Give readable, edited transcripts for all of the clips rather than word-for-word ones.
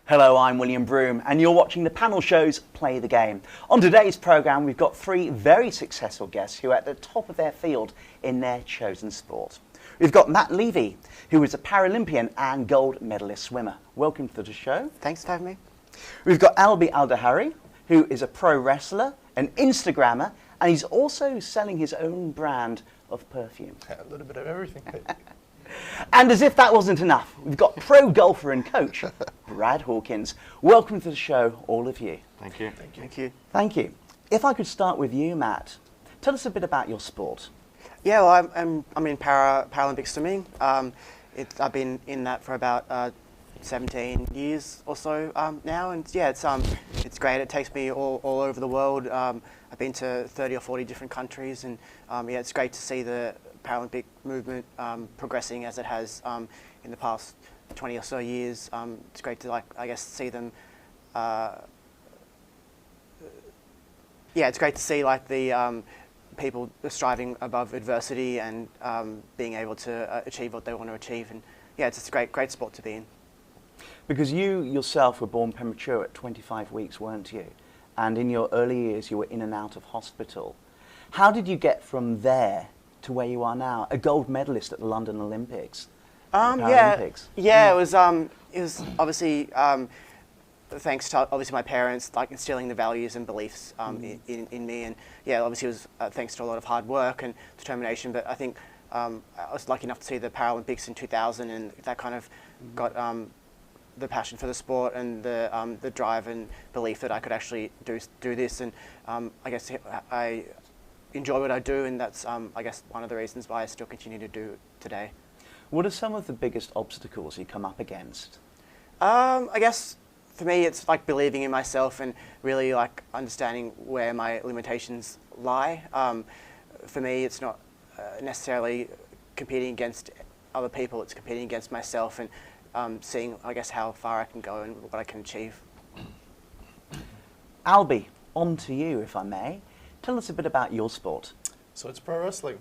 Hello, I'm William Brougham, and you're watching the panel show's Play the Game. On today's programme, we've got three very successful guests who are at the top of their field in their chosen sport. We've got Matt Levy, who is a Paralympian and gold medalist swimmer. Welcome to the show. Thanks for having me. We've got Albie Aldahawi, who is a pro wrestler, an Instagrammer, and he's also selling his own brand of perfume. A little bit of everything. And as if that wasn't enough, we've got pro golfer and coach, Brad Hawkins. Welcome to the show, all of you. Thank you. Thank you. Thank you. If I could start with you, Matt, tell us a bit about your sport. Yeah, well, I'm in Paralympic swimming. I've been in that for about 17 years or so now, and yeah, it's great. It takes me all over the world. I've been to 30 or 40 different countries, and yeah, it's great to see the Paralympic movement progressing as it has in the past 20 or so years. It's great to see them. Yeah, it's great to see the people striving above adversity and being able to achieve what they want to achieve. And yeah, it's a great sport to be in. Because you yourself were born premature at 25 weeks, weren't you? And in your early years, you were in and out of hospital. How did you get from there to where you are now, a gold medalist at the London Olympics? Paralympics? Yeah, it was obviously thanks to my parents, instilling the values and beliefs in me, and yeah, obviously it was thanks to a lot of hard work and determination. But I think I was lucky enough to see the Paralympics in 2000, and that kind of got the passion for the sport and the drive and belief that I could actually do this, and I guess I enjoy what I do, and that's I guess one of the reasons why I still continue to do it today. What are some of the biggest obstacles you come up against? I guess for me it's believing in myself and really understanding where my limitations lie. For me it's not necessarily competing against other people, it's competing against myself and seeing I guess how far I can go and what I can achieve. Albie, on to you if I may. Tell us a bit about your sport. So it's pro wrestling.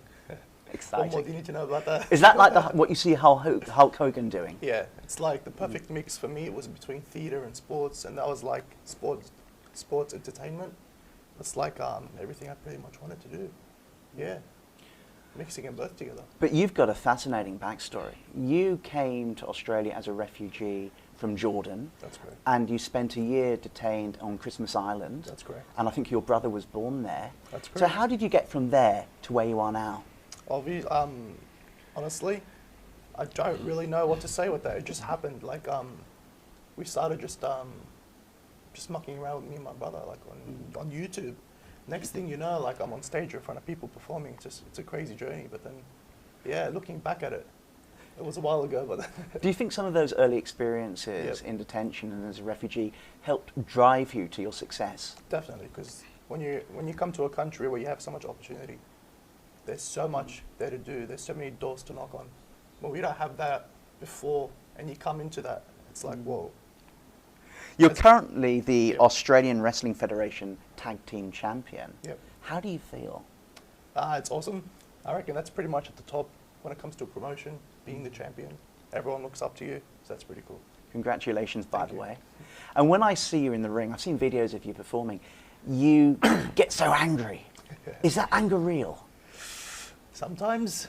Exciting. What more do you need to know about that? Is that like what you see Hulk Hogan doing? Yeah, it's like the perfect mix for me. It was between theatre and sports, and that was like sports entertainment. It's like everything I pretty much wanted to do. Yeah, mixing them both together. But you've got a fascinating backstory. You came to Australia as a refugee from Jordan. That's correct. And you spent a year detained on Christmas Island. That's correct. And I think your brother was born there. That's correct. So how did you get from there to where you are now? Honestly, I don't really know what to say with that. It just happened. We started just mucking around with me and my brother, on YouTube. Next thing you know, I'm on stage in front of people performing. It's a crazy journey. But then, yeah, looking back at it, it was a while ago. But do you think some of those early experiences in detention and as a refugee helped drive you to your success? Definitely, because when you come to a country where you have so much opportunity, there's so much there to do. There's so many doors to knock on. But we don't have that before, and you come into that, it's like, whoa. You're currently the Australian Wrestling Federation Tag Team Champion. Yep. How do you feel? It's awesome. I reckon that's pretty much at the top when it comes to a promotion, being the champion. Everyone looks up to you, so that's pretty cool. Congratulations, by Thank the you. way. And when I see you in the ring, I've seen videos of you performing, you get so angry. Is that anger real? Sometimes,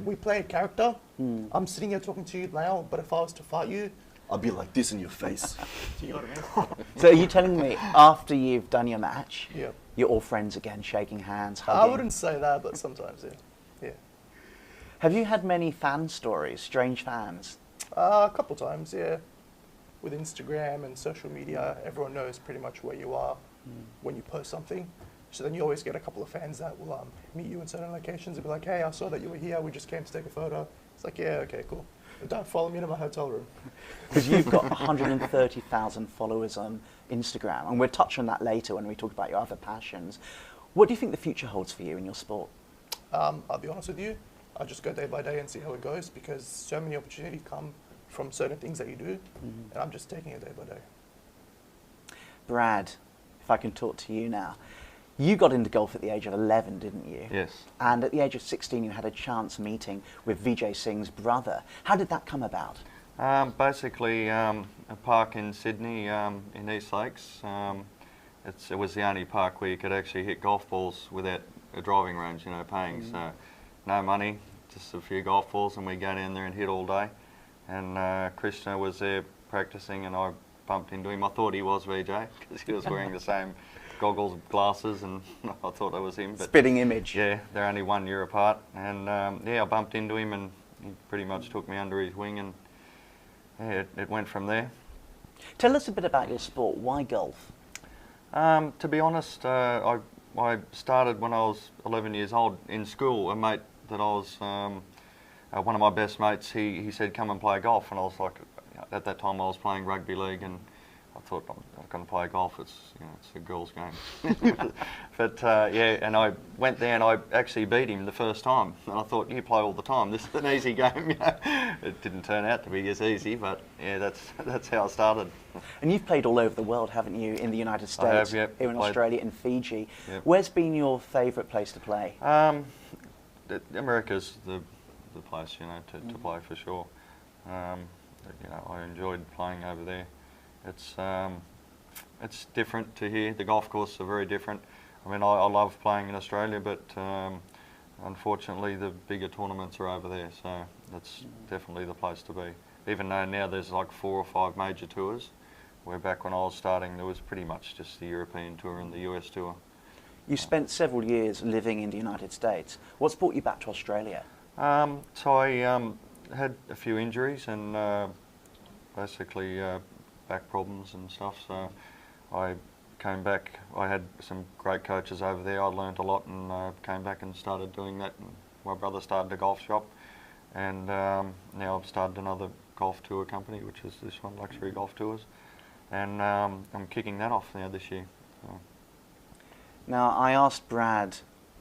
we play a character. I'm sitting here talking to you now, but if I was to fight you, I'd be like this in your face. Do you know what I mean? So are you telling me after you've done your match, Yep. you're all friends again, shaking hands, hugging? I wouldn't say that, but sometimes, yeah. Have you had many fan stories, strange fans? A couple times, yeah. With Instagram and social media, everyone knows pretty much where you are when you post something. So then you always get a couple of fans that will meet you in certain locations and be like, hey, I saw that you were here, we just came to take a photo. It's like, yeah, okay, cool. But don't follow me into my hotel room. Because you've got 130,000 followers on Instagram, and we'll touch on that later when we talk about your other passions. What do you think the future holds for you in your sport? I'll be honest with you, I just go day by day and see how it goes, because so many opportunities come from certain things that you do, and I'm just taking it day by day. Brad, if I can talk to you now. You got into golf at the age of 11, didn't you? Yes. And at the age of 16, you had a chance meeting with Vijay Singh's brother. How did that come about? Basically, a park in Sydney, in East Lakes. It was the only park where you could actually hit golf balls without a driving range, you know, paying. So no money, just a few golf balls, and we go down there and hit all day. And Krishna was there practicing, and I bumped into him. I thought he was VJ because he was wearing the same goggles, glasses, and I thought that was him. But Spitting image. yeah, they're only 1 year apart. And yeah, I bumped into him, and he pretty much took me under his wing, and yeah, it went from there. Tell us a bit about your sport. Why golf? To be honest, I started when I was 11 years old in school. A mate that I was, one of my best mates, he said, come and play golf. And I was like, at that time I was playing rugby league, and I thought, I'm not going to play golf, it's, you know, it's a girl's game. But yeah, and I went there and I actually beat him the first time. And I thought, you play all the time, this is an easy game. You know? It didn't turn out to be as easy, but yeah, that's how I started. And you've played all over the world, haven't you? In the United States, I have, yep. here in Australia, in Fiji. Yep. Where's been your favourite place to play? America's the place, you know, to play for sure. You know, I enjoyed playing over there. It's different to here. The golf courses are very different. I mean, I love playing in Australia, but unfortunately the bigger tournaments are over there, so that's definitely the place to be. Even though now there's like 4 or 5 major tours, where back when I was starting there was pretty much just the European tour and the US tour. You spent several years living in the United States. What's brought you back to Australia? So I had a few injuries and basically back problems and stuff, so I came back. I had some great coaches over there. I learnt a lot, and came back and started doing that. And my brother started a golf shop, and now I've started another golf tour company, which is this one, Luxury Golf Tours, and I'm kicking that off now this year. So. Now, I asked Brad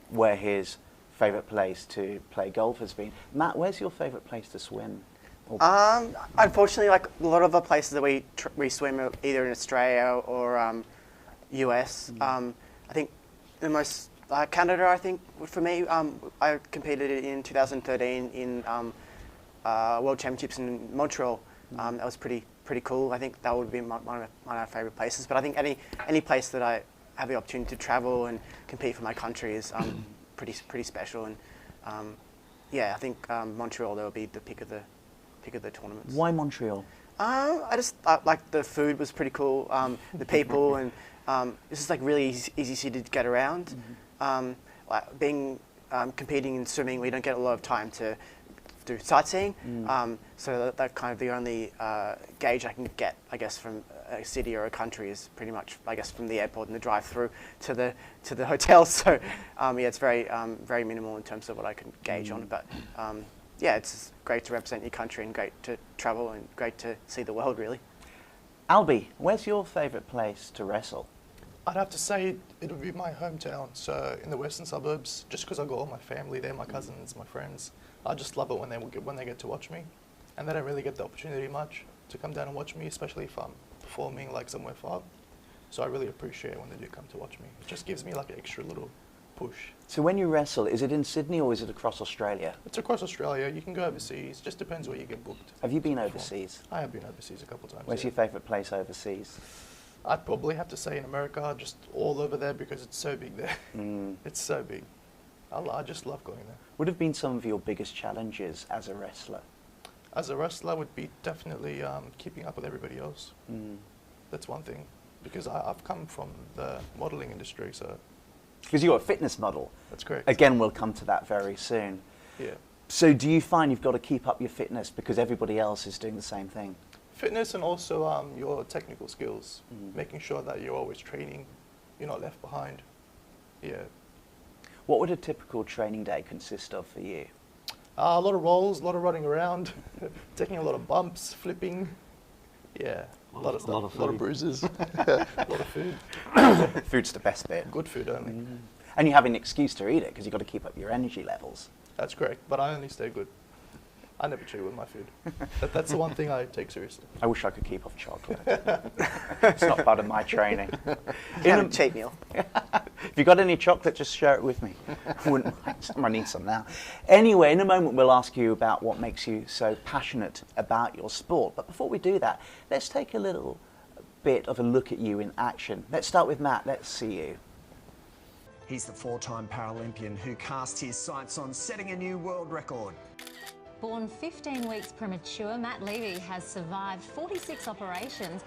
where his favourite place to play golf has been. Matt, where's your favourite place to swim? Unfortunately, like a lot of the places that we swim are either in Australia or US. I think the most Canada. I think for me, I competed in 2013 in World Championships in Montreal. That was pretty cool. I think that would be one of my favourite places. But I think any place that I have the opportunity to travel and compete for my country is pretty special. And yeah, I think Montreal, that would be the pick of the tournaments. Why Montreal? I just like the food was pretty cool. The people, and it's just like really easy city to get around. Like being competing in swimming, we don't get a lot of time to do sightseeing. So that kind of the only gauge I can get, I guess, from a city or a country is pretty much, I guess, from the airport and the drive-through to the hotel. So yeah, it's very minimal in terms of what I can gauge on. But yeah, it's great to represent your country and great to travel and great to see the world, really. Albie, where's your favourite place to wrestle? I'd have to say it would be my hometown, so in the western suburbs, just because I got all my family there, my cousins, my friends. I just love it when they get to watch me, and they don't really get the opportunity much to come down and watch me, especially if I'm performing like somewhere far. So I really appreciate when they do come to watch me. It just gives me like an extra little push. So when you wrestle, is it in Sydney or is it across Australia? It's across Australia. You can go overseas. Just depends where you get booked. Have you been overseas? I have been overseas a couple of times. Where's your favourite place overseas? I'd probably have to say in America, just all over there because it's so big there. It's so big. I just love going there. What have been some of your biggest challenges as a wrestler? As a wrestler would be definitely keeping up with everybody else. That's one thing, because I've come from the modelling industry, so... Because you're a fitness model. That's correct. Again, we'll come to that very soon. Yeah. So do you find you've got to keep up your fitness because everybody else is doing the same thing? Fitness and also your technical skills, making sure that you're always training, you're not left behind. Yeah. What would a typical training day consist of for you? A lot of rolls, a lot of running around, taking a lot of bumps, flipping. Yeah, a lot of stuff, a lot of bruises, a lot of food. Food's the best bit. Good food only. And you have an excuse to eat it because you've got to keep up your energy levels. That's correct, but I only stay good. I never cheat with my food. That's the one thing I take seriously. I wish I could keep off chocolate. It's not part of my training. Have a cheat meal. If you've got any chocolate, just share it with me. I wouldn't mind. I need some now. Anyway, in a moment we'll ask you about what makes you so passionate about your sport. But before we do that, let's take a little bit of a look at you in action. Let's start with Matt. Let's see you. He's the four-time Paralympian who cast his sights on setting a new world record. Born 15 weeks premature, Matt Levy has survived 46 operations.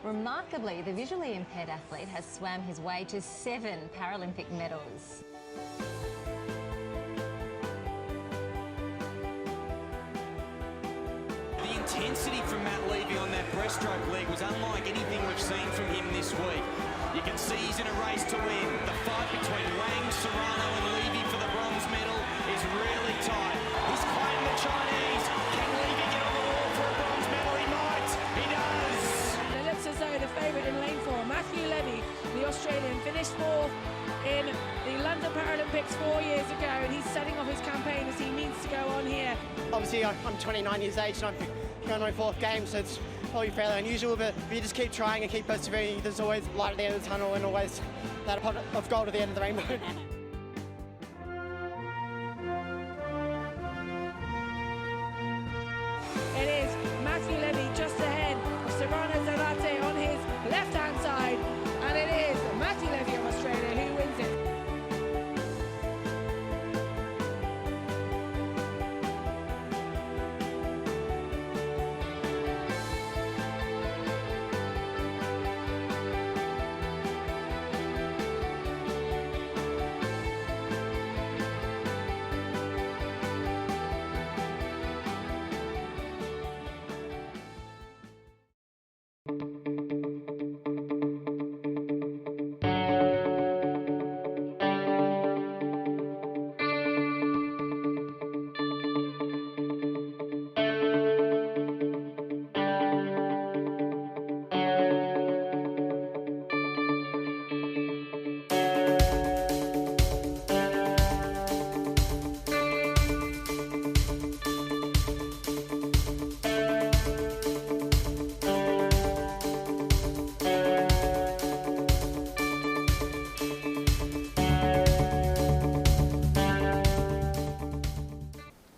Remarkably, the visually impaired athlete has swam his way to 7 Paralympic medals. The intensity from Matt Levy on that breaststroke leg was unlike anything we've seen from him this week. You can see he's in a race to win. The fight between Wang, Serrano and Levy for the bronze medal is really tight. He's claimed the Chinese. Can Levy get on the wall for a bronze medal? He might. He does. It looks as though the favourite in lane 4, Matthew Levy, the Australian, finished 4th in the London Paralympics 4 years ago, and he's setting off his campaign as he needs to go on here. Obviously, I'm 29 years age and I'm going on my 4th game, so it's probably fairly unusual, but you just keep trying and keep persevering. There's always light at the end of the tunnel and always that pot of gold at the end of the rainbow. It is Matthew Levy just ahead of Serrano Zarate on his left-hand side, and it is Matthew Levy of Australia who wins it.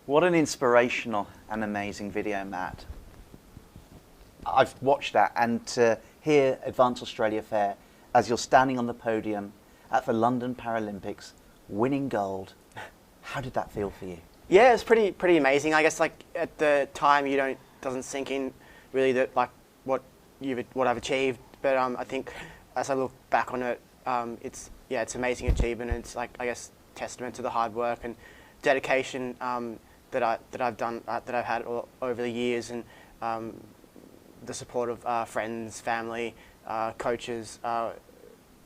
What an inspirational and amazing video, Matt. I've watched that, and to hear Advance Australia Fair as you're standing on the podium at the London Paralympics, winning gold, how did that feel for you? Yeah, it's pretty amazing. I guess like at the time doesn't sink in really that like what I've achieved. But I think as I look back on it, it's amazing achievement, and it's like I guess testament to the hard work and dedication that I've done that I've had over the years, and the support of friends, family, coaches,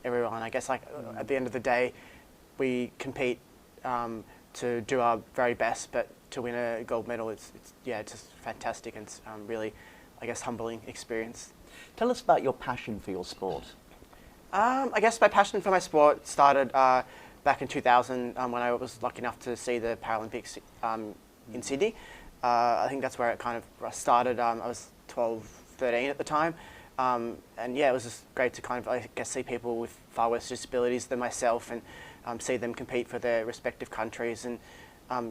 everyone. I guess like at the end of the day, we compete to do our very best, but to win a gold medal, it's just fantastic, and it's really, I guess, humbling experience. Tell us about your passion for your sport. I guess my passion for my sport started back in 2000 when I was lucky enough to see the Paralympics in Sydney. I think that's where it kind of started. I was 12, 13 at the time. And yeah, it was just great to kind of, I guess, see people with far worse disabilities than myself, and see them compete for their respective countries. And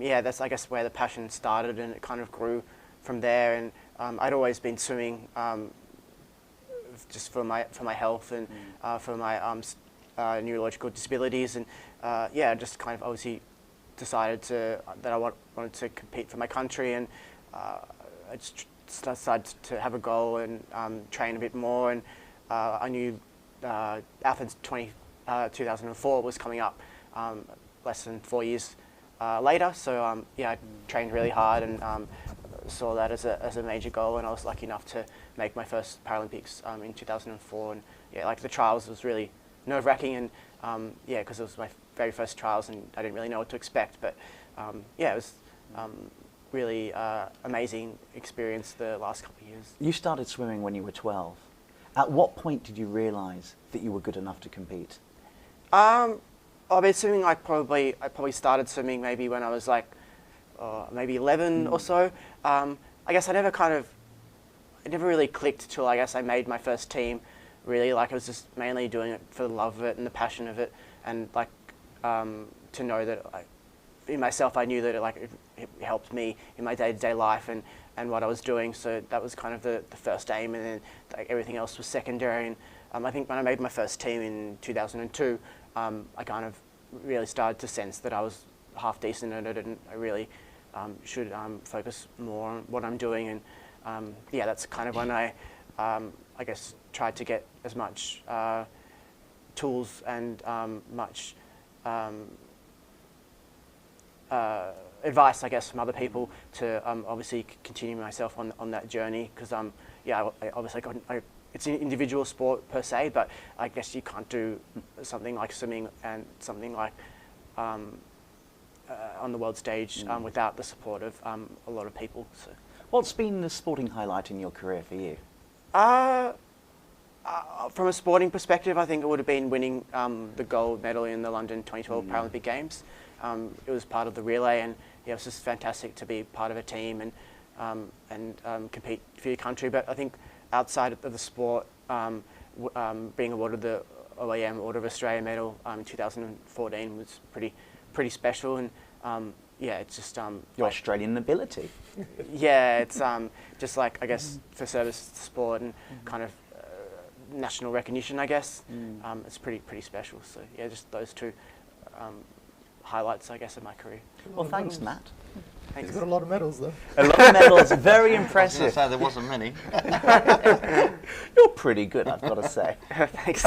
yeah, that's, I guess, where the passion started, and it kind of grew from there. And I'd always been swimming just for my health and for my neurological disabilities. And yeah, I just kind of obviously decided that I wanted to compete for my country, and I just decided to have a goal and train a bit more. And I knew Athens 2004 was coming up less than 4 years later, so yeah, I trained really hard and saw that as a major goal, and I was lucky enough to make my first Paralympics in 2004. And yeah, like the trials was really nerve-wracking, and yeah, because it was my very first trials and I didn't really know what to expect, but yeah, it was really amazing experience the last couple of years. You started swimming when you were 12. At what point did you realise that you were good enough to compete? I've been swimming like I probably started swimming maybe when I was like maybe 11 or so. I guess it never really clicked till I guess I made my first team. Really, like I was just mainly doing it for the love of it and the passion of it, and like to know that in myself I knew that it helped me in my day-to-day life and what I was doing. So that was kind of the first aim, and then like, everything else was secondary. And I think when I made my first team in 2002, I kind of really started to sense that I was half decent at it, and I really should focus more on what I'm doing. And yeah, that's kind of when I guess tried to get as much tools and much advice, I guess, from other people to obviously continue myself on that journey. Because yeah, I obviously it's an individual sport per se, but I guess you can't do something like swimming and something like on the world stage without the support of a lot of people. So. What's been the sporting highlight in your career for you? From a sporting perspective, I think it would have been winning the gold medal in the London 2012 Paralympic Games. It was part of the relay, and yeah, it was just fantastic to be part of a team and compete for your country. But I think outside of the sport, being awarded the OAM Order of Australia medal in 2014 was pretty special. And yeah, it's just your Australian ability. Yeah, it's just like I guess for service to sport and kind of national recognition, I guess. It's pretty special. So yeah, just those two highlights, I guess, of my career. Well, thanks, Matt. Thanks. He's got a lot of medals, though. A lot of medals, very impressive. I was going to say there wasn't many. You're pretty good, I've got to say. Thanks.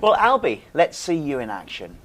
Well, Albie, let's see you in action.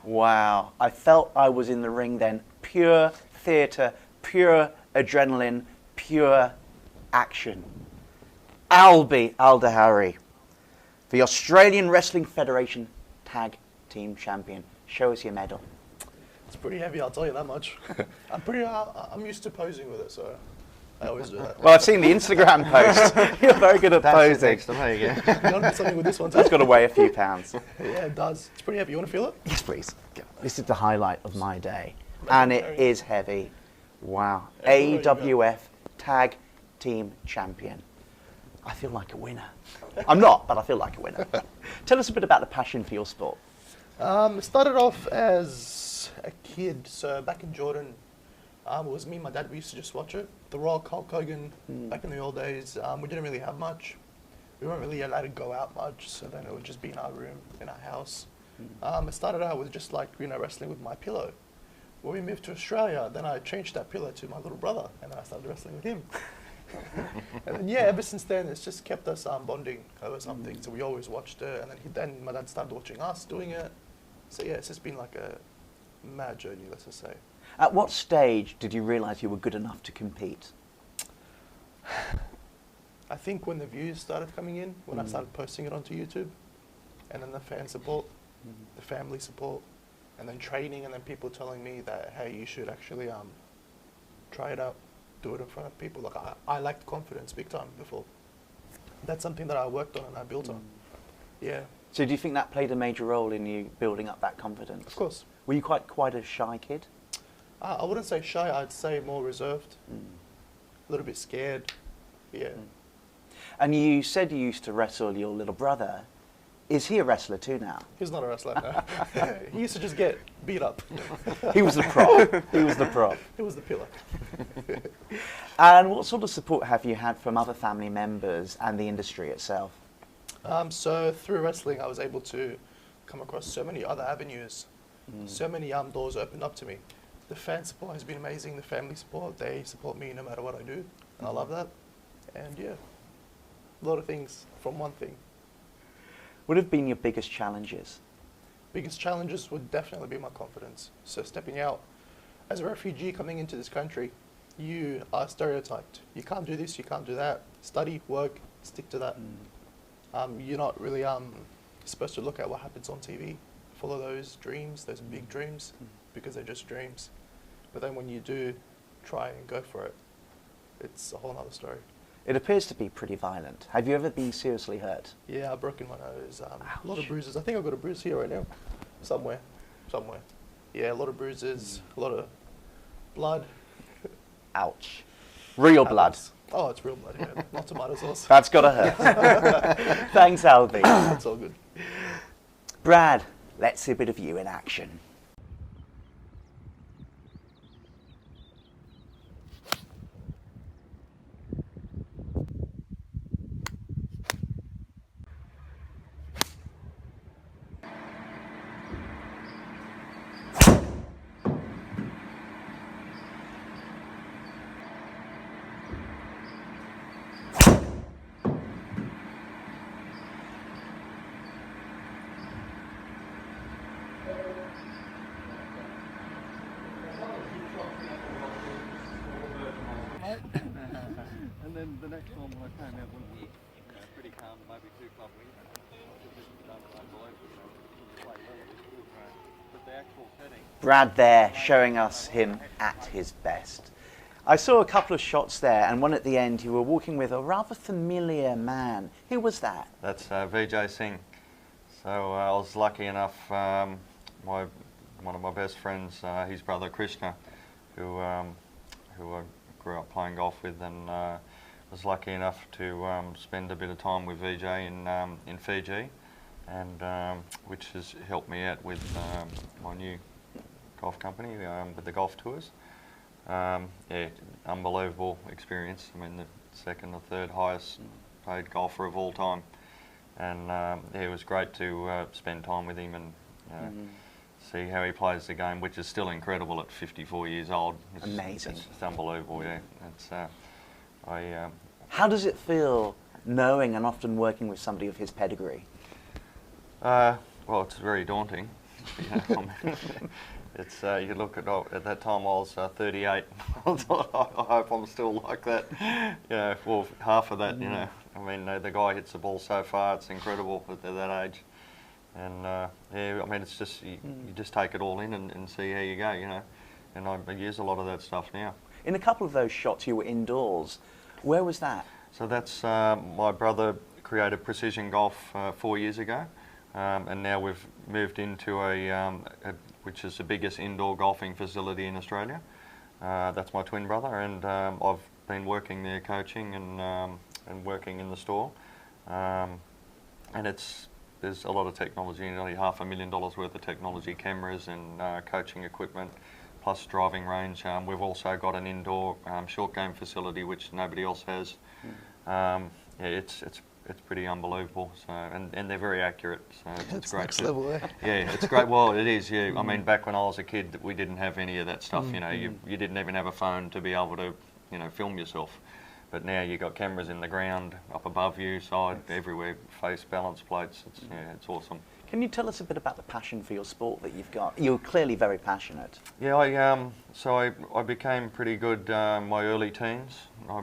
Wow, I felt I was in the ring then. Pure theatre, pure adrenaline, pure action. Albie Aldahawi, the Australian Wrestling Federation Tag Team Champion. Show us your medal. It's pretty heavy, I'll tell you that much. I'm used to posing with it, so I always do that. Well, I've seen the Instagram post. You're very good at posing. Thanks to me, yeah. You want to do something with this one too? It's got to weigh a few pounds. Yeah, it does. It's pretty heavy. You want to feel it? Yes, please. This is the highlight of my day. And it is heavy. Wow. AWF Tag Team Champion. I feel like a winner. I'm not, but I feel like a winner. Tell us a bit about the passion for your sport. It started off as a kid. So back in Jordan, it was me and my dad. We used to just watch it. The Royal Hulk Hogan, back in the old days. We didn't really have much. We weren't really allowed to go out much. So then it would just be in our room, in our house. It started out with just like, wrestling with my pillow. When we moved to Australia, then I changed that pillow to my little brother, and then I started wrestling with him. And then, yeah, ever since then, it's just kept us bonding over something. So we always watched it, and then my dad started watching us doing it. So yeah, it's just been like a mad journey, let's just say. At what stage did you realise you were good enough to compete? I think when the views started coming in, when I started posting it onto YouTube, and then the fan support. the family support, and then training, and then people telling me that, hey, you should actually try it out, do it in front of people. Like I lacked confidence big time before. That's something that I worked on and I built on. Yeah. So do you think that played a major role in you building up that confidence? Of course. Were you quite a shy kid? I wouldn't say shy, I'd say more reserved, a little bit scared, yeah. And you said you used to wrestle your little brother. Is he a wrestler too now? He's not a wrestler, no. He used to just get beat up. He was the prop. He was the prop. He was the pillar. And what sort of support have you had from other family members and the industry itself? So through wrestling, I was able to come across so many other avenues. So many doors opened up to me. The fan support has been amazing. The family support, they support me no matter what I do. And I love that. And yeah, a lot of things from one thing. What have been your biggest challenges? Biggest challenges would definitely be my confidence. So stepping out, as a refugee coming into this country, you are stereotyped. You can't do this, you can't do that. Study, work, stick to that. You're not really supposed to look at what happens on TV. Follow those dreams, those big dreams, because they're just dreams. But then when you do try and go for it, it's a whole other story. It appears to be pretty violent. Have you ever been seriously hurt? Yeah, I've broken my nose, a lot of bruises. I think I've got a bruise here right now, somewhere. Yeah, a lot of bruises, a lot of blood. Ouch. Real blood. Oh, it's real blood, yeah, not tomato sauce. That's gotta hurt. Thanks, Albie. That's all good. Brad, let's see a bit of you in action. And then the next one when I came out was pretty calm, maybe too clubby. But the actual setting. Brad there showing us him at his best. I saw a couple of shots there, and one at the end you were walking with a rather familiar man. Who was that? That's Vijay Singh. So I was lucky enough, one of my best friends, his brother Krishna, who I grew up playing golf with, and was lucky enough to spend a bit of time with Vijay in Fiji, and which has helped me out with my new golf company, with the golf tours. Yeah, unbelievable experience. I mean, the second or third highest paid golfer of all time, and yeah, it was great to spend time with him and see how he plays the game, which is still incredible at 54 years old. Amazing. It's unbelievable, yeah. It's, How does it feel knowing and often working with somebody of his pedigree? well, it's very daunting. It's you look at that time I was 38. I hope I'm still like that. You know, well, half of that. You know, I mean, the guy hits the ball so far. It's incredible at that age. And yeah, I mean, it's just you just take it all in and see how you go. You know, and I use a lot of that stuff now. In a couple of those shots, you were indoors. Where was that? So that's my brother created Precision Golf 4 years ago, and now we've moved into which is the biggest indoor golfing facility in Australia. That's my twin brother, and I've been working there, coaching and working in the store, and there's a lot of technology, nearly $500,000 worth of technology, cameras and coaching equipment, plus driving range. We've also got an indoor short game facility which nobody else has. Yeah, it's pretty unbelievable. So and they're very accurate. So it's great. Next level, eh? Yeah, it's great. Well, it is. Yeah, I mean, back when I was a kid, we didn't have any of that stuff. You know, you didn't even have a phone to be able to, you know, film yourself. But now you've got cameras in the ground, up above you, side, everywhere, face balance plates. It's awesome. Can you tell us a bit about the passion for your sport that you've got? You're clearly very passionate. Yeah, I became pretty good my early teens. I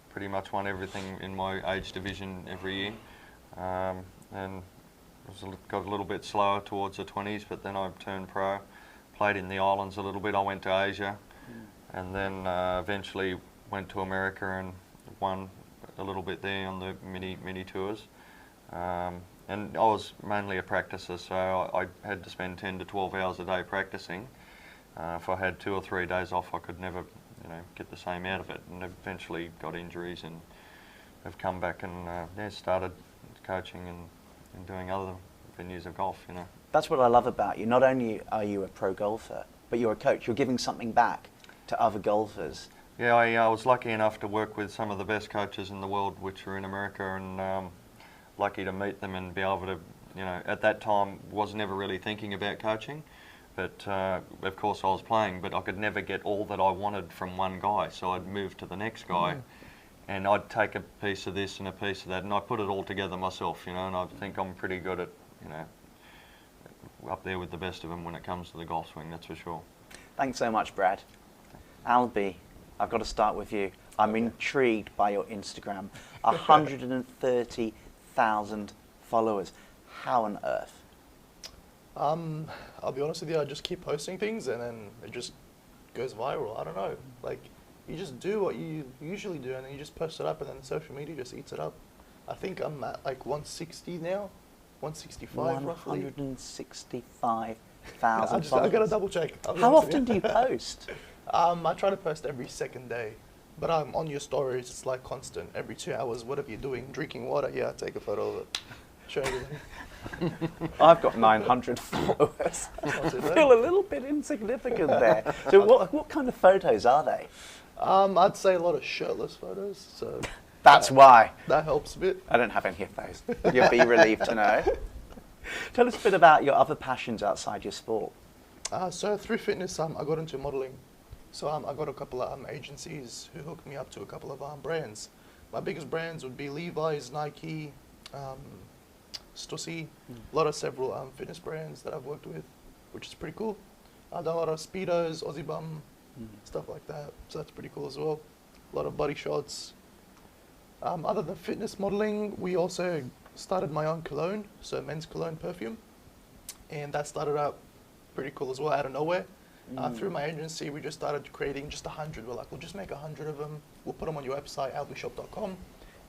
pretty much won everything in my age division every year, and got a little bit slower towards the 20s, but then I turned pro, played in the islands a little bit. I went to Asia, and then eventually went to America and won a little bit there on the mini tours. And I was mainly a practicer, so I had to spend 10 to 12 hours a day practicing. If I had 2 or 3 days off, I could never, get the same out of it. And eventually got injuries and have come back and started coaching and doing other venues of golf. That's what I love about you. Not only are you a pro golfer, but you're a coach. You're giving something back to other golfers. Yeah, I was lucky enough to work with some of the best coaches in the world, which are in America, and lucky to meet them and be able to, at that time was never really thinking about coaching, but of course I was playing, but I could never get all that I wanted from one guy, so I'd move to the next guy, and I'd take a piece of this and a piece of that, and I put it all together myself, and I think I'm pretty good at, up there with the best of them when it comes to the golf swing, that's for sure. Thanks so much, Brad. Albie, I've got to start with you. I'm intrigued by your Instagram. 130,000 followers. How on earth? I'll be honest with you, I just keep posting things and then it just goes viral. I don't know. Like, you just do what you usually do and then you just post it up and then social media just eats it up. I think I'm at like 160 now, 165 roughly. 165,000 followers. I've got to double check. How often do you post? I try to post every second day, but on your stories it's like constant. Every 2 hours, whatever you're doing, drinking water, yeah, take a photo of it. Show everything. I've got 900 followers. I feel a little bit insignificant there. So what kind of photos are they? I'd say a lot of shirtless photos. So that's why. That helps a bit. I don't have any of those. You'll be relieved to know. Tell us a bit about your other passions outside your sport. So through fitness, I got into modelling. So I got a couple of agencies who hooked me up to a couple of brands. My biggest brands would be Levi's, Nike, Stussy, several fitness brands that I've worked with, which is pretty cool. I've done a lot of Speedos, Aussie Bum, stuff like that, so that's pretty cool as well. A lot of body shots. Other than fitness modelling, we also started my own cologne, so men's cologne perfume, and that started out pretty cool as well, out of nowhere. Through my agency, we just started creating just 100. We're like, we'll just make 100 of them, we'll put them on your website, albieshop.com,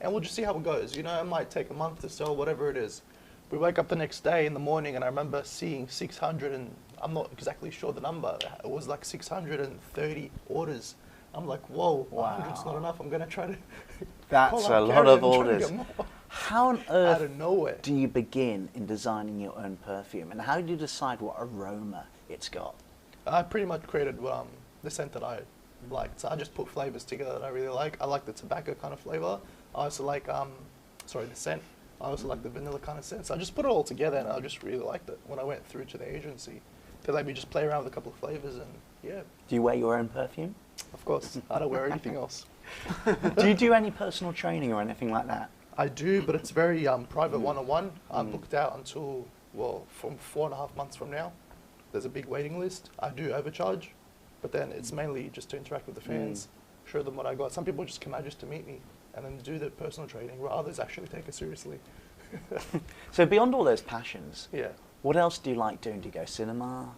and we'll just see how it goes. It might take a month to sell, whatever it is. We wake up the next day in the morning and I remember seeing 600, and I'm not exactly sure the number, it was like 630 orders. I'm like, whoa, 100's not enough, I'm going to try to That's a lot of orders. How on out of earth nowhere. do you begin in designing your own perfume, and how do you decide what aroma it's got? I pretty much created the scent that I liked. So I just put flavors together that I really like. I like the tobacco kind of flavor. I also like, the scent. I also like the vanilla kind of scent. So I just put it all together and I just really liked it when I went through to the agency. They let me just play around with a couple of flavors and yeah. Do you wear your own perfume? Of course. I don't wear anything else. Do you do any personal training or anything like that? I do, but it's very private one-on-one. I'm booked out until, from 4.5 months from now. There's a big waiting list. I do overcharge, but then it's mainly just to interact with the fans, show them what I got. Some people just come out just to meet me and then do the personal training, while others actually take it seriously. So beyond all those passions, Yeah. what else do you like doing? Do you go cinema?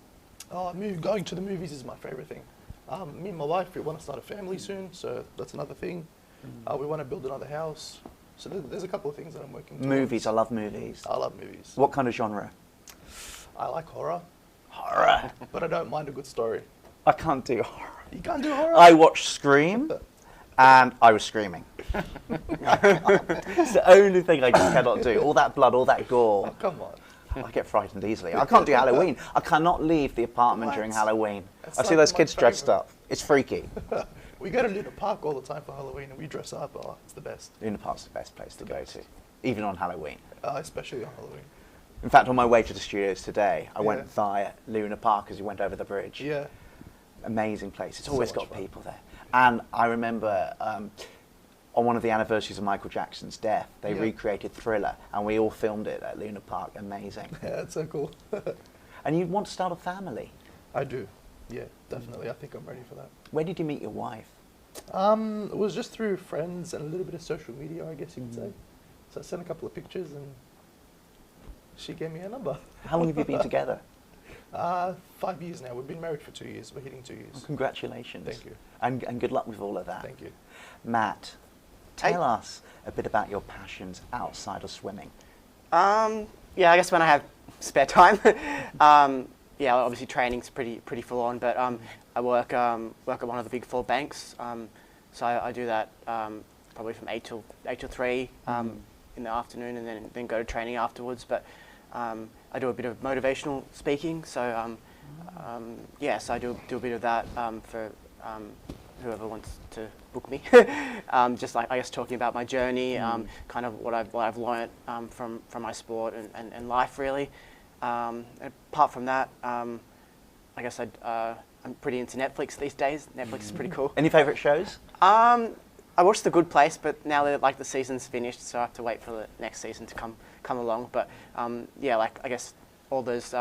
Going to the movies is my favorite thing. Me and my wife, we want to start a family soon, so that's another thing. We want to build another house. So there's a couple of things that I'm working towards. Movies, I love movies. I love movies. What kind of genre? I like horror. Horror. But I don't mind a good story. I can't do horror. You can't do horror? I watched Scream, and I was screaming. It's the only thing I just cannot do. All that blood, all that gore. Oh, come on. I get frightened easily. I can't do Halloween. I cannot leave the apartment during Halloween. I see those kids dressed up. It's freaky. We go to Luna Park all the time for Halloween and we dress up. Oh, it's the best. Luna Park's the best place to go to, even on Halloween. Especially on Halloween. In fact, on my way to the studios today, I went via Luna Park as we went over the bridge. Yeah. Amazing place. It's always got fun. people there. And I remember on one of the anniversaries of Michael Jackson's death, they recreated Thriller, and we all filmed it at Luna Park. Amazing. Yeah, it's so cool. And you want to start a family? I do. Yeah, definitely. I think I'm ready for that. Where did you meet your wife? It was just through friends and a little bit of social media, I guess you could say. So I sent a couple of pictures and She gave me a number. How long have you been together? 5 years now. We've been married for 2 years. We're hitting 2 years. Well, congratulations. Thank you. And good luck with all of that. Thank you. Matt, tell us a bit about your passions outside of swimming. Yeah, I guess when I have spare time, yeah, obviously training's pretty full on. But I work at one of the big 4 banks, so I do that probably from 8 till 3 in the afternoon, and then go to training afterwards. But I do a bit of motivational speaking, so yeah, so I do a bit of that for whoever wants to book me. Just like, I guess, talking about my journey, kind of what I've learnt from my sport and life, really. Apart from that, I guess I'm pretty into Netflix these days. Netflix is pretty cool. Any favourite shows? I watched The Good Place, but now that the season's finished, so I have to wait for the next season to come along. But yeah, like, I guess all those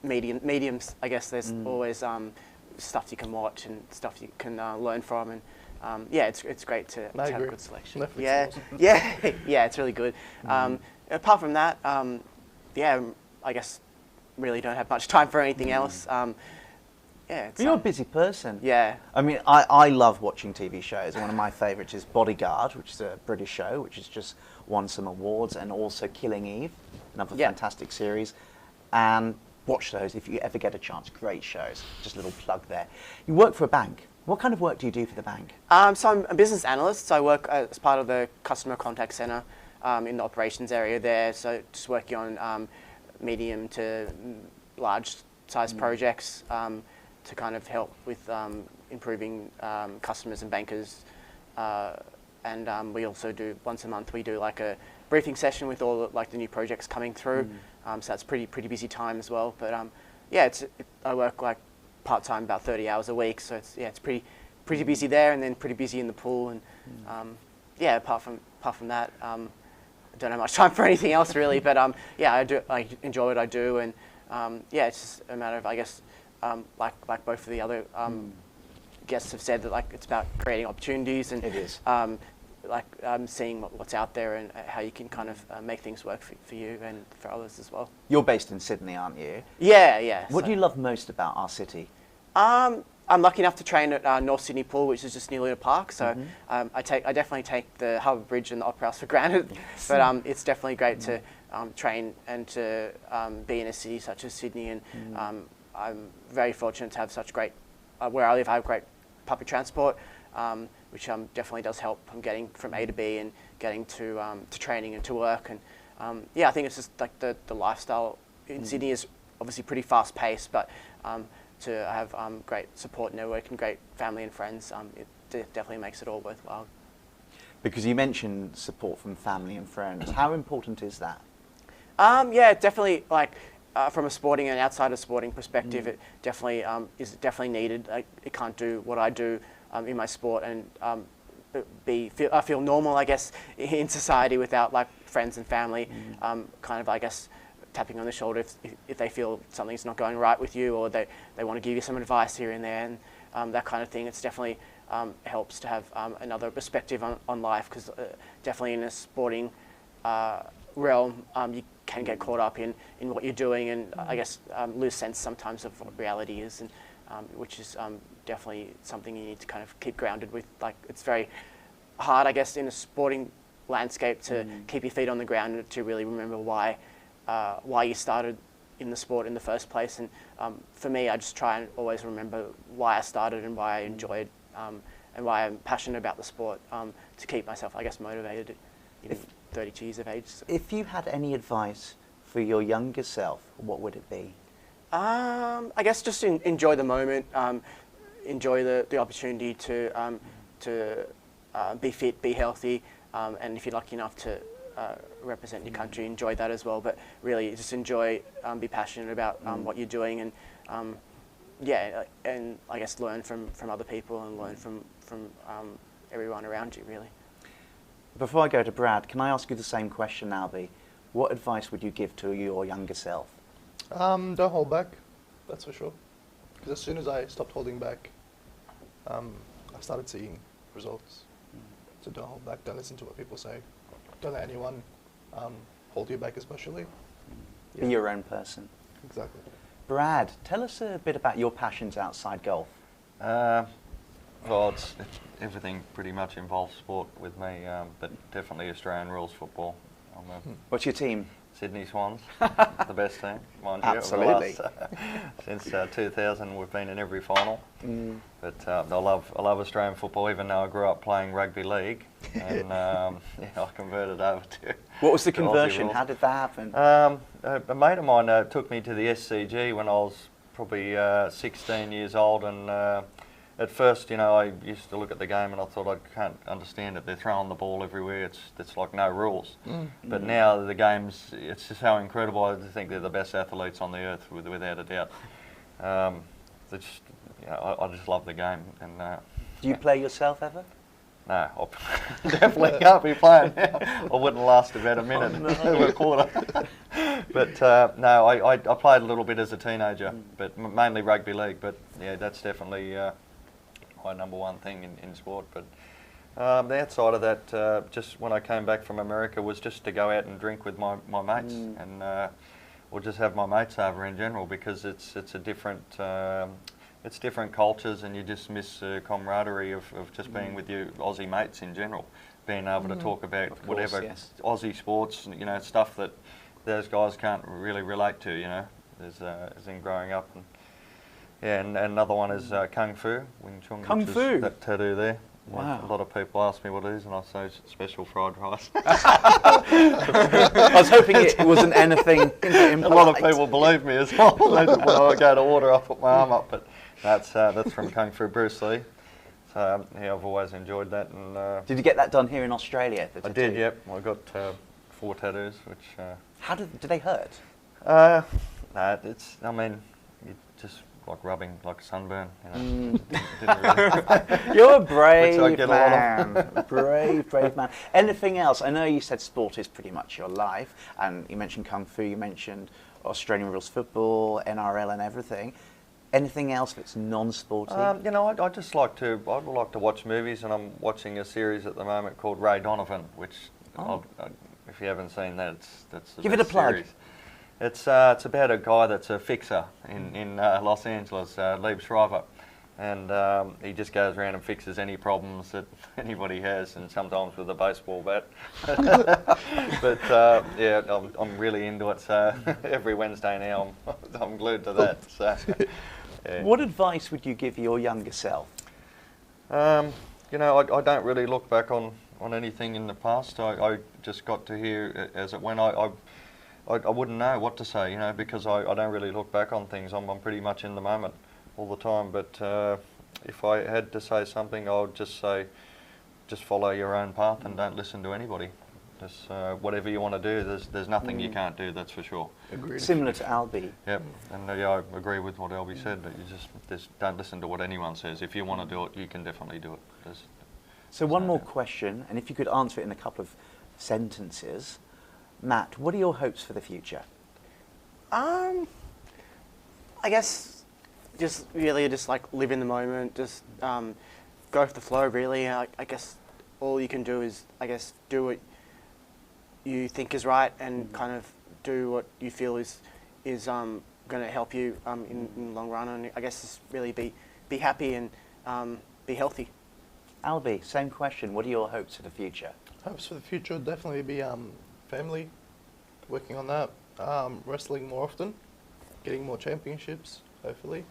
mediums, I guess there's always stuff you can watch and stuff you can learn from, and yeah, it's great to have a good selection. Netflix Yeah, is awesome. yeah, it's really good. Apart from that, yeah, I guess really don't have much time for anything else. Yeah, it's, You're a busy person. Yeah. I mean, I love watching TV shows. One of my favourites is Bodyguard, which is a British show, which has just won some awards, and also Killing Eve, another fantastic series. And watch those if you ever get a chance. Great shows. Just a little plug there. You work for a bank. What kind of work do you do for the bank? So I'm a business analyst, so I work as part of the customer contact centre in the operations area there, so just working on medium to large size projects to kind of help with improving customers and bankers. And we also do, once a month, we do like a briefing session with all the new projects coming through. So that's pretty busy time as well. But yeah, I work like part-time, about 30 hours a week, so it's pretty busy there, and then pretty busy in the pool. And yeah, apart from that, I don't have much time for anything else really. But yeah, I enjoy what I do, and yeah, it's just a matter of, I guess, like both of the other guests have said, that like it's about creating opportunities, and it is. Like seeing what's out there and how you can kind of make things work for you and for others as well. You're based in Sydney, aren't you? Yeah. What do you love most about our city? I'm lucky enough to train at North Sydney Pool, which is just near Luna Park. So I definitely take the Harbour Bridge and the Opera House for granted. Yes. But it's definitely great to train and to be in a city such as Sydney. And I'm very fortunate to have such great, where I live, I have great public transport, which definitely does help. I'm getting from A to B and getting to training and to work. And yeah, I think it's just like the lifestyle in Sydney is obviously pretty fast paced, but to have great support network and great family and friends, it definitely makes it all worthwhile. Because you mentioned support from family and friends. How important is that? Yeah, definitely, like from a sporting and outside of sporting perspective, it definitely is definitely needed. I can't do what I do in my sport and I feel normal, I guess, in society without like friends and family, kind of, I guess, tapping on the shoulder if they feel something's not going right with you, or they want to give you some advice here and there, and that kind of thing. It's definitely helps to have another perspective on life, because definitely in a sporting realm, you can get caught up in what you're doing, and I guess lose sense sometimes of what reality is, and which is definitely something you need to kind of keep grounded with. Like, it's very hard, I guess, in a sporting landscape to keep your feet on the ground and to really remember why you started in the sport in the first place. And for me, I just try and always remember why I started and why I enjoyed and why I'm passionate about the sport, to keep myself, I guess, motivated at 32 years of age. So. If you had any advice for your younger self, what would it be? I guess just enjoy the moment, enjoy the opportunity to be fit, be healthy, and if you're lucky enough to represent your country, enjoy that as well. But really, just enjoy, be passionate about what you're doing, and yeah, and I guess learn from other people and learn from everyone around you, really. Before I go to Brad, can I ask you the same question, Albie? What advice would you give to your younger self? Don't hold back, that's for sure. Because as soon as I stopped holding back, I started seeing results. So don't hold back, don't listen to what people say. Don't let anyone hold you back, especially. Be your own person. Exactly. Brad, tell us a bit about your passions outside golf. Well, it's everything pretty much involves sport with me, but definitely Australian rules football. I'm a What's your team? Sydney Swans, the best team, mind you. Absolutely. Since 2000, we've been in every final. But I love Australian football, even though I grew up playing rugby league, and I converted over to. What was the to Aussie conversion? rules. How did that happen? A mate of mine took me to the SCG when I was probably 16 years old, and at first, I used to look at the game and I thought, I can't understand it. They're throwing the ball everywhere. It's like no rules. But now the game's, it's just how incredible. I think they're the best athletes on the earth, without a doubt. I just love the game. And Do you play yourself ever? no, I definitely can't be playing now. I wouldn't last about a minute or a quarter. But no, I played a little bit as a teenager, but mainly rugby league. But yeah, that's definitely my number one thing in sport. But the outside of that, just when I came back from America, was just to go out and drink with my mates, and or just have my mates over in general, because it's a different. It's different cultures, and you just miss camaraderie of just being with your Aussie mates in general, being able to talk about whatever Aussie sports, stuff that those guys can't really relate to, as in growing up. And another one is Kung Fu, Wing Chun. Kung Fu? That tattoo there. Wow. A lot of people ask me what it is, and I say it's special fried rice. I was hoping it wasn't anything impolite. A lot of people believe me as well. When I go to order, I put my arm up, but that's from Kung Fu Bruce Lee. So yeah, I've always enjoyed that. And did you get that done here in Australia? I did. Yep, I got 4 tattoos, which. How do they hurt? No, it's. I mean, you just like rubbing like a sunburn. Didn't really. You're a brave Which I get man. a lot of. brave man. Anything else? I know you said sport is pretty much your life, and you mentioned Kung Fu. You mentioned Australian rules football, NRL, and everything. Anything else that's non-sporty? I just like to. I'd like to watch movies, and I'm watching a series at the moment called Ray Donovan, which, if you haven't seen that, that's the Give it a best plug. series. It's about a guy that's a fixer in Los Angeles, Liev Schreiber, and he just goes around and fixes any problems that anybody has, and sometimes with a baseball bat. But yeah, I'm really into it. So every Wednesday now, I'm glued to that. So. Yeah. What advice would you give your younger self? I don't really look back on anything in the past. I just got to hear as it went. I wouldn't know what to say, because I don't really look back on things. I'm pretty much in the moment all the time. But if I had to say something, I would just say, just follow your own path and don't listen to anybody. Just whatever you want to do, there's nothing you can't do, that's for sure. Agreed. Similar to Albie. Yep, and I agree with what Albie said, that you just don't listen to what anyone says. If you want to do it, you can definitely do it. So one more question, and if you could answer it in a couple of sentences. Matt, what are your hopes for the future? I guess just really just like live in the moment, just go with the flow really. I guess all you can do is do what you think is right, and kind of do what you feel is going to help you in the long run. And I guess just really be happy and be healthy. Albie, same question. What are your hopes for the future? Hopes for the future would definitely be family, working on that, wrestling more often, getting more championships, hopefully.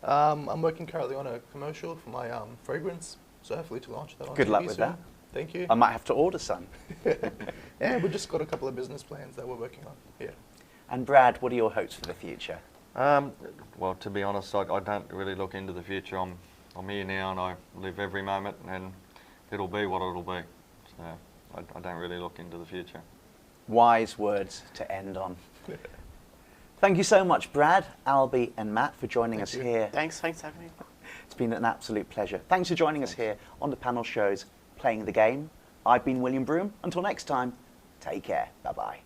I'm working currently on a commercial for my fragrance, so hopefully to launch that on Good TV luck with soon. that. Thank you. I might have to order some. Yeah, we've just got a couple of business plans that we're working on. Yeah. And Brad, what are your hopes for the future? Well, to be honest, I don't really look into the future. I'm here now, and I live every moment, and it'll be what it'll be. So I don't really look into the future. Wise words to end on. Thank you so much, Brad, Albie, and Matt, for joining us here. Thanks for having me. It's been an absolute pleasure. Thanks for joining us here on the panel shows Playing the Game. I've been William Brougham. Until next time, take care. Bye-bye.